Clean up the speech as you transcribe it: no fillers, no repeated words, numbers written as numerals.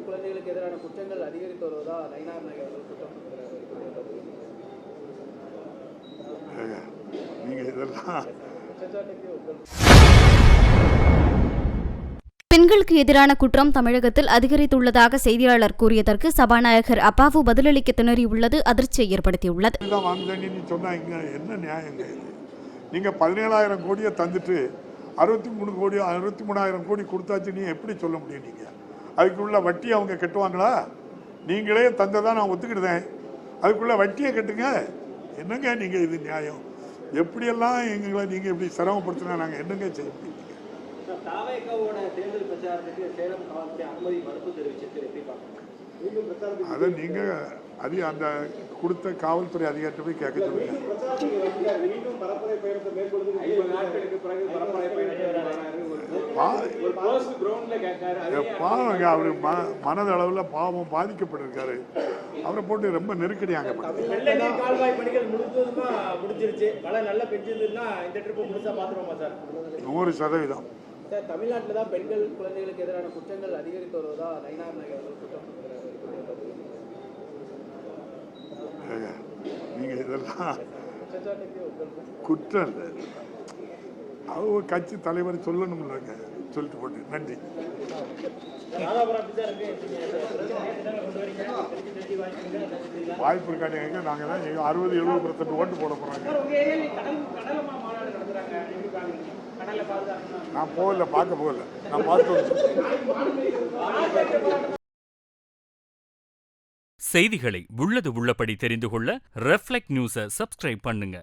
குழந்தைகளுக்கு எதிரான குற்றங்கள் அதிகரித்து வருவதா நயினார் நாயகர் அவர்கள் குற்றம் பெண்களுக்கு எதிரான குற்றம் தமிழகத்தில் அதிகரித்துள்ளதாக செய்தியாளர் கூறியதற்கு சபாநாயகர் அப்பாவு பதிலளிக்க திணறியுள்ளது அதிர்ச்சியை ஏற்படுத்தியுள்ளது. என்ன நியாயங்க இது? நீங்க 17,000 கோடியை தந்துட்டு 63,000 கோடி கொடுத்தாச்சு, நீ எப்படி சொல்ல முடியும்? நீங்க அதுக்குள்ள வட்டி அவங்க கட்டுவாங்களா? நீங்களே தந்ததான் நான் ஒத்துக்கிட்டேன், அதுக்குள்ள வட்டியை கட்டுங்க. என்னங்க நீங்க இது நியாயம்? எப்படியெல்லாம் எங்களை நீங்க இப்படி சிரமப்படுத்தினா நாங்கள் என்னங்க செய்ய முடியும்? அதை நீங்க அந்த கொடுத்த காவல்துறை அதிகாரிட்ட போய் கேட்க சொல்லுங்க. அவரு மனதளவில் பாவம் பாதிக்கப்பட்டிருக்காரு. அவரை போட்டு ரொம்ப நெருக்கடியாங்க. 100%. தமிழ்நாட்டில் தான் பெண்கள் குழந்தைகளுக்கு எதிரான குற்றங்கள் அதிகரித்து வருவதா நயினார் நாயகர் அவர்கள் குற்றம் நீங்க இதெல்லாம் குற்றம் இல்லை, அவங்க கட்சி தலைவர் சொல்லணும்லங்க, சொல்லிட்டு போட்டு. நன்றி. வாய்ப்பு இருக்காங்க. நாங்கள் தான் 60-70% ஓட்டு போட போறாங்க. நான் போகல, பார்க்க போகல, நான் பார்த்து. செய்திகளை உள்ளது உள்ளபடி தெரிந்து கொள்ள ரெஃப்ளெக்ட் நியூஸை சப்ஸ்கிரைப் பண்ணுங்க.